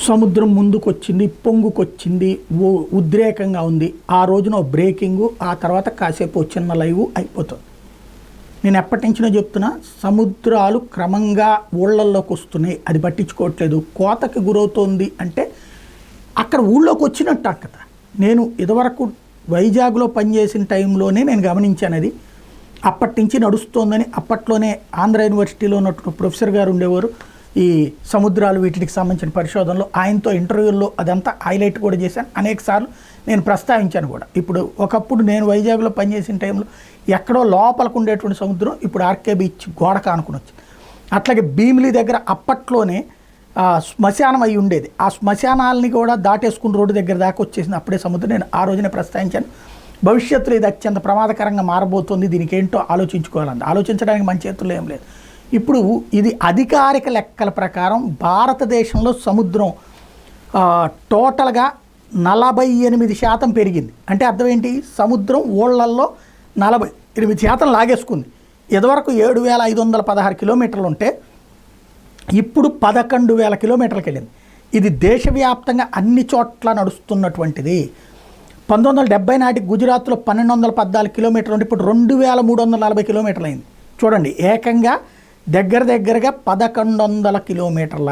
సముద్రం ముందుకొచ్చింది, పొంగుకొచ్చింది, ఉద్రేకంగా ఉంది. ఆ రోజున బ్రేకింగు, ఆ తర్వాత కాసేపు చిన్న లైవ్ అయిపోతుంది. నేను ఎప్పటి నుంచినో చెప్తున్నా, సముద్రాలు క్రమంగా ఊళ్ళల్లోకి వస్తున్నాయి, అది పట్టించుకోవట్లేదు. కోతకి గురవుతోంది అంటే అక్కడ ఊళ్ళోకి వచ్చినట్టు అక్కడ. నేను ఇదివరకు వైజాగ్లో పనిచేసిన టైంలోనే నేను గమనించాను అది. అప్పటి నుంచి నడుస్తోందని. అప్పట్లోనే ఆంధ్ర యూనివర్సిటీలో ఉన్నటువంటి ప్రొఫెసర్ గారు ఉండేవారు, ఈ సముద్రాలు వీటికి సంబంధించిన పరిశోధనలో. ఆయనతో ఇంటర్వ్యూల్లో అదంతా హైలైట్ కూడా చేశాను, అనేకసార్లు నేను ప్రస్తావించాను కూడా. ఇప్పుడు ఒకప్పుడు నేను వైజాగ్లో పనిచేసిన టైంలో ఎక్కడో లోపలకు ఉండేటువంటి సముద్రం ఇప్పుడు ఆర్కే బీచ్ గోడ కానుకుని వచ్చింది. అట్లాగే భీమిలి దగ్గర అప్పట్లోనే శ్మశానం అయి ఉండేది, ఆ శ్మశానాలని కూడా దాటేసుకుని రోడ్డు దగ్గర దాకా వచ్చేసింది అప్పుడే సముద్రం. నేను ఆ రోజునే ప్రస్తావించాను, భవిష్యత్తులో ఇది అత్యంత ప్రమాదకరంగా మారబోతుంది, దీనికి ఏంటో ఆలోచించుకోవాలండి. ఆలోచించడానికి మన చేతుల్లో ఏం లేదు. ఇప్పుడు ఇది అధికారిక లెక్కల ప్రకారం భారతదేశంలో సముద్రం టోటల్గా 48% పెరిగింది. అంటే అర్థం ఏంటి, సముద్రం ఊళ్ళల్లో 48% లాగేసుకుంది. ఇదివరకు 7,516 కిలోమీటర్లు ఉంటే ఇప్పుడు 11,000 కిలోమీటర్లకు వెళ్ళింది. ఇది దేశవ్యాప్తంగా అన్ని చోట్ల నడుస్తున్నటువంటిది. 1970 నాటికి గుజరాత్లో 1,214 కిలోమీటర్లు ఉంటే ఇప్పుడు 2,340 కిలోమీటర్లు అయింది. చూడండి, ఏకంగా దగ్గరగా 1,100 కిలోమీటర్ల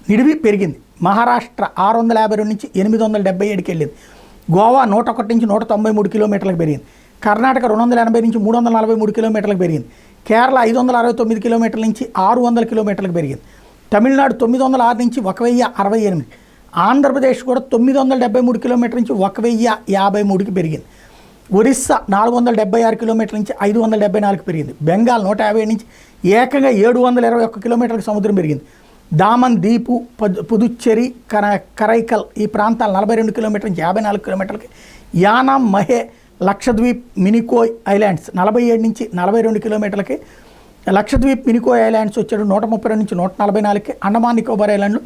నిడివి పెరిగింది. మహారాష్ట్ర 652 నుంచి 877కి వెళ్ళింది. గోవా 101 నుంచి 193 కిలోమీటర్లకు పెరిగింది. కర్ణాటక 280 నుంచి 343 కిలోమీటర్లకు పెరిగింది. కేరళ 569 కిలోమీటర్ల నుంచి 600 కిలోమీటర్లకు పెరిగింది. తమిళనాడు 906 నుంచి 1,068. ఆంధ్రప్రదేశ్ కూడా 973 కిలోమీటర్ల నుంచి 1,053కి పెరిగింది. ఒరిస్సా 476 కిలోమీటర్ల నుంచి 574కి పెరిగింది. బెంగాల్ 157 నుంచి ఏకంగా 721 కిలోమీటర్లకు సముద్రం పెరిగింది. దామన్, దీపు, పుదుచ్చేరి, కరైకల్ ఈ ప్రాంతాలు 42 కిలోమీటర్ల నుంచి 54 కిలోమీటర్లకి. యానాం, మహే, లక్షద్వీప్, మినికోయ్ ఐలాండ్స్ 47 నుంచి 42 కిలోమీటర్లకి. లక్షద్వీప్, మినికోయ్ ఐలాండ్స్ వచ్చాడు 132 నుంచి 144కి. అండమాన్ నికోబార్ ఐలాండ్లు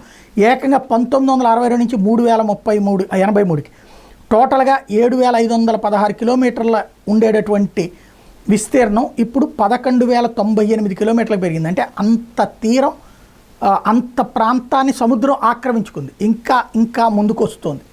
ఏకంగా 1962 నుంచి 3,083కి. టోటల్గా 7,516 కిలోమీటర్ల ఉండేటటువంటి విస్తీర్ణం ఇప్పుడు 11,098 కిలోమీటర్లకు పెరిగింది. అంటే అంత తీరం, అంత ప్రాంతాన్ని సముద్రం ఆక్రమించుకుంది. ఇంకా ముందుకు వస్తుంది.